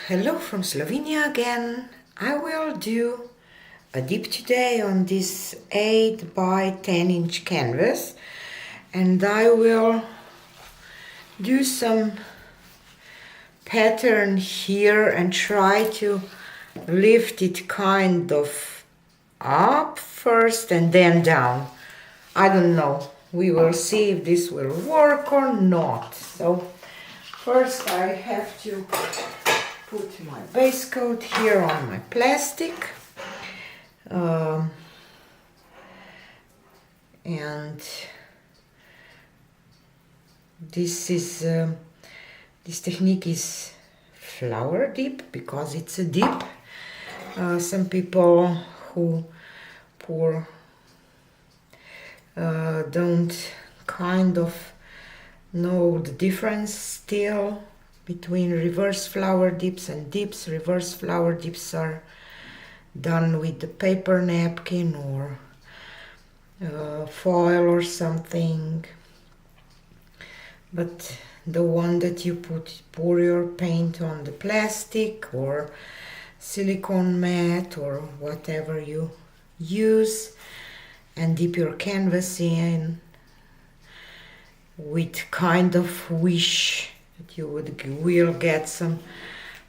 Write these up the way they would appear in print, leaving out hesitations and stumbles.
Hello from Slovenia again. I will do a dip today on this 8 by 10 inch canvas, and I will do some pattern here and try to lift it kind of up first and then down. I don't know. We will see if this will work or not. So first I have to put my base coat here on my plastic, and this technique is flower dip because it's a dip. Some people who don't kind of know the difference still between reverse flower dips and dips. Reverse flower dips are done with the paper napkin or foil or something, but the one that you pour your paint on the plastic or silicone mat or whatever you use and dip your canvas in with kind of wish that you will get some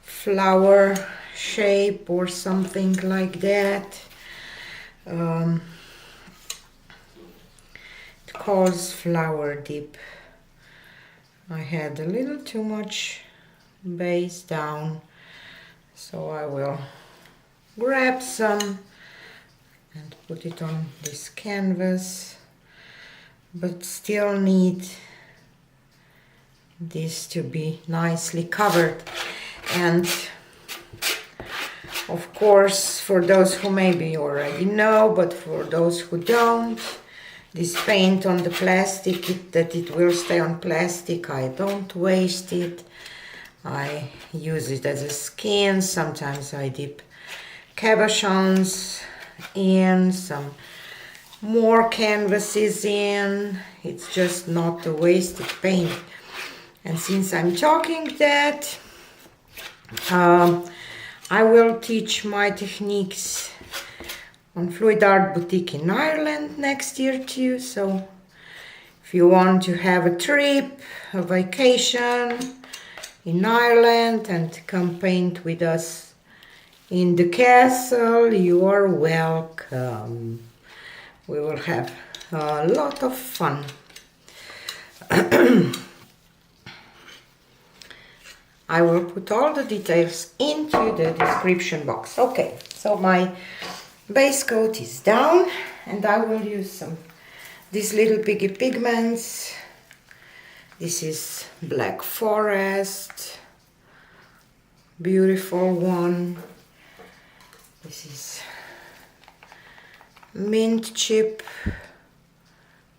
flower shape or something like that. It calls flower dip. I had a little too much base down, so I will grab some and put it on this canvas, but still need this to be nicely covered. And of course, for those who maybe already know, but for those who don't, this paint on the plastic, that it will stay on plastic, I don't waste it. I use it as a skin. Sometimes I dip cabochons in, some more canvases in. It's just not a wasted paint. And since I'm talking that, I will teach my techniques on Fluid Art Boutique in Ireland next year too. So if you want to have a trip, a vacation in Ireland and come paint with us in the castle, you are welcome. We will have a lot of fun. I will put all the details into the description box. Okay, so my base coat is down and I will use these little piggy pigments. This is Black Forest, beautiful one. This is Mint Chip,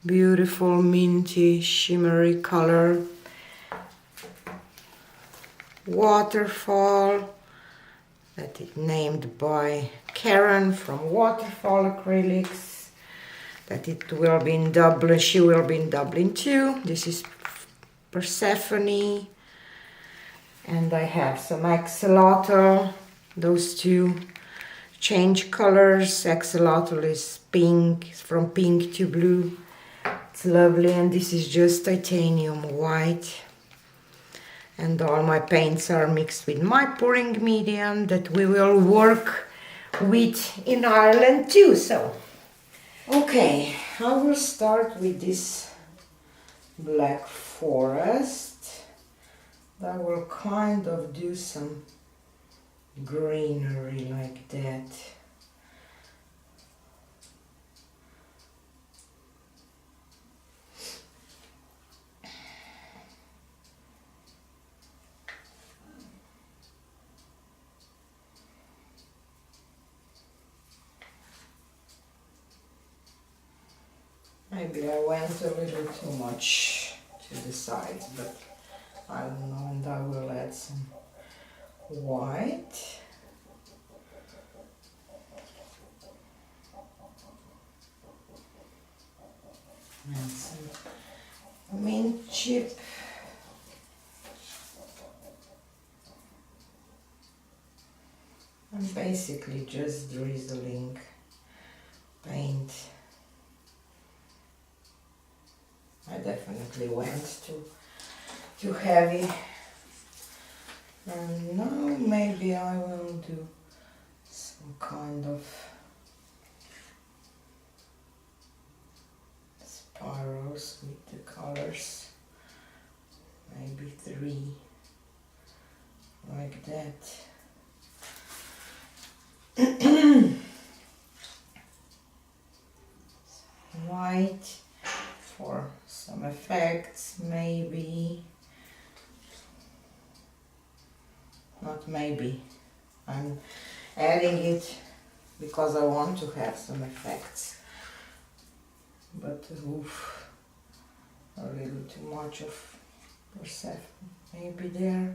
beautiful minty shimmery color. Waterfall, that is named by Karen from Waterfall Acrylics, that it will be in Dublin, she will be in Dublin too. This is Persephone, and I have some axolotl. Those two change colors. Axolotl is pink, it's from pink to blue. It's lovely, and this is just titanium white. And all my paints are mixed with my pouring medium that we will work with in Ireland too. So, okay, I will start with this Black Forest. I will kind of do some greenery like that. Maybe I went a little too much to the sides, but I don't know, and I will add some white. And some mint chip. I'm basically just drizzling paint. I definitely went too heavy. And now maybe I will do some kind of spirals with the colors. Maybe 3, like that. White for some effects, maybe. Not maybe. I'm adding it because I want to have some effects. But oof, a little too much of Persephone maybe there.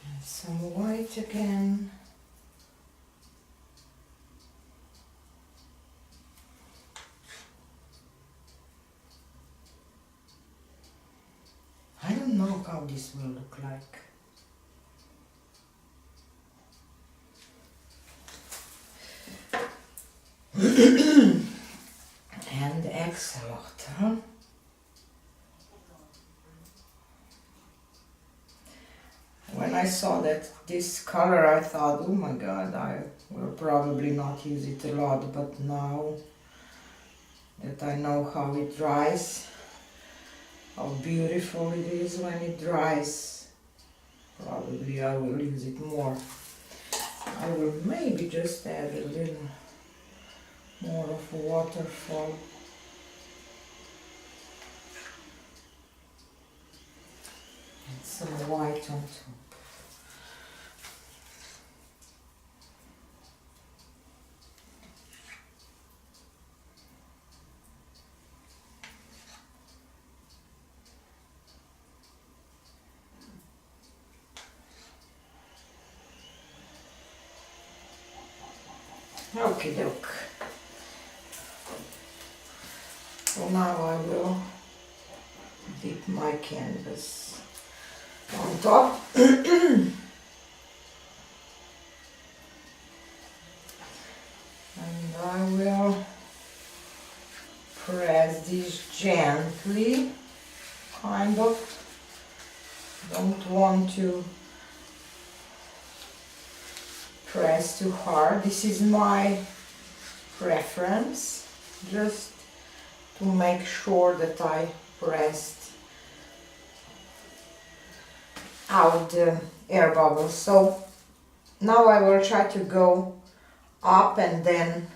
And some white again. I don't know how this will look like. And axolotl. When I saw that this color, I thought, oh my god, I will probably not use it a lot, but now that I know how it dries, how beautiful it is when it dries, probably I will use it more. I will maybe just add a little more of a waterfall. And some white on top. Okie doke. So now I will dip my canvas on top. And I will press this gently, kind of. Don't want to press too hard. This is my preference, just to make sure that I pressed out the air bubbles. So now I will try to go up and then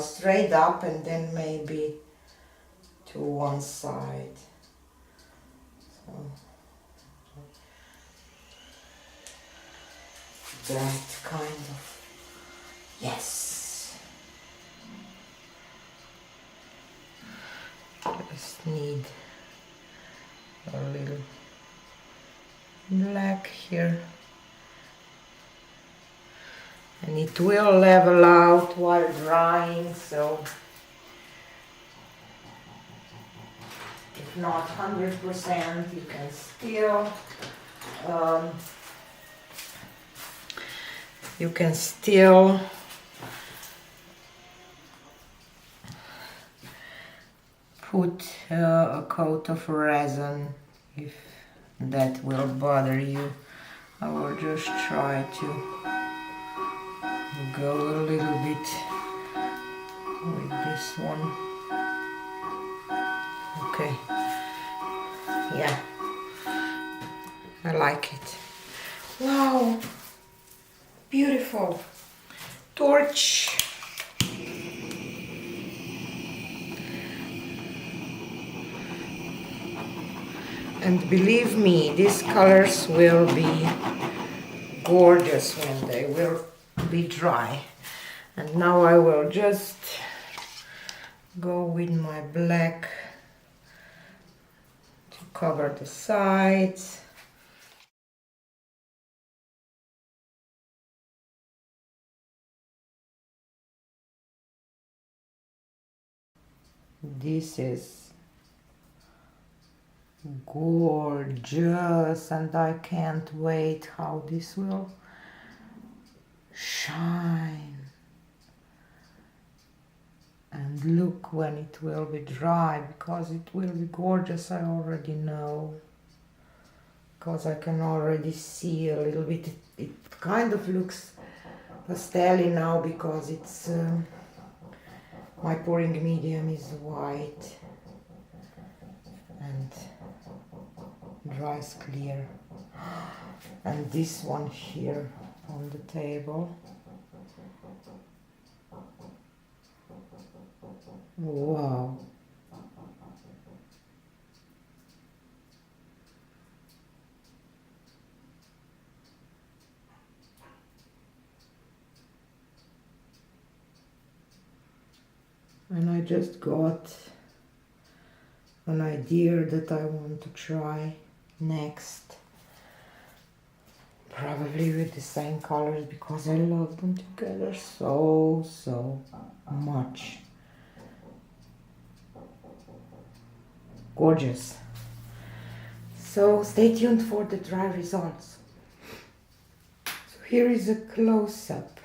straight up and then maybe to one side. So that kind of, yes. Just need a little black here, and it will level out while drying, so if not 100%, you can still put a coat of resin if that will bother you. I will just try to go a little bit with this one. Okay, yeah, I like it. Wow, beautiful. Torch. And believe me, these colors will be gorgeous when they will be dry. And now I will just go with my black to cover the sides. This is gorgeous, and I can't wait how this will shine. And look when it will be dry, because it will be gorgeous, I already know. Because I can already see a little bit, it kind of looks pastel-y now, because it's my pouring medium is white and dries clear. And this one here on the table, wow. And I just got an idea that I want to try next. Probably with the same colors, because I love them together so much. Gorgeous. So stay tuned for the dry results. So here is a close-up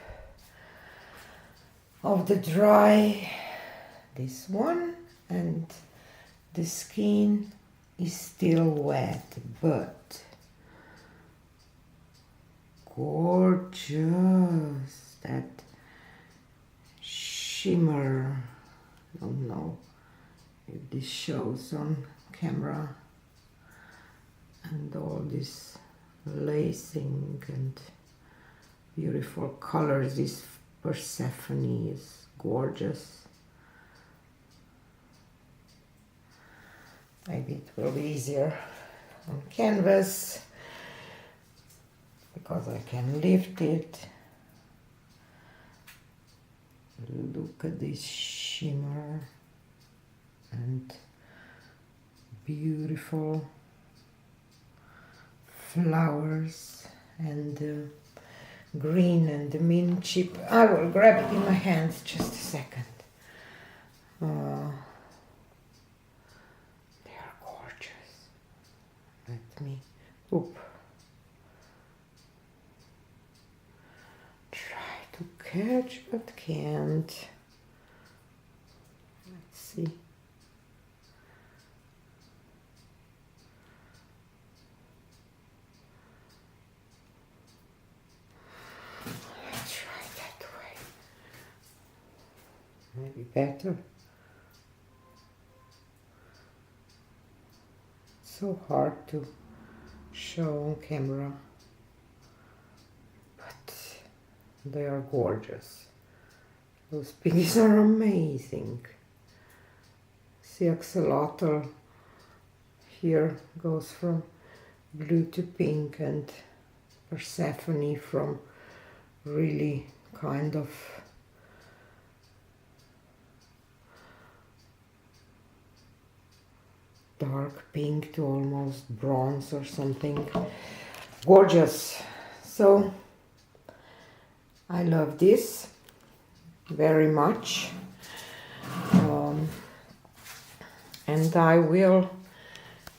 of the dry, this one, and the skin is still wet, but gorgeous. That shimmer, I don't know if this shows on camera, and all this lacing and beautiful colors. This Persephone is gorgeous. Maybe it will be easier on canvas because I can lift it. Look at this shimmer and beautiful flowers and green and the mint chip. I will grab it in my hands just a second. They are gorgeous. Let me try to catch but can't. Let's see. Maybe better. So hard to show on camera, but they are gorgeous. Those piggies are amazing. See, axolotl here goes from blue to pink, and Persephone from really kind of dark pink to almost bronze or something. Gorgeous. So I love this very much, and I will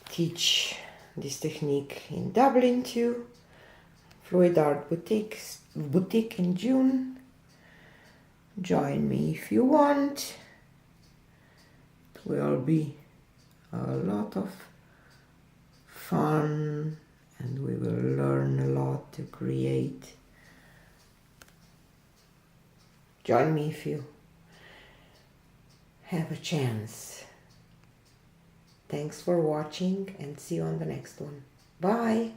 teach this technique in Dublin too, Fluid Art Boutique in June. Join me if you want. It will be a lot of fun, and we will learn a lot to create. Join me if you have a chance. Thanks for watching, and see you on the next one. Bye!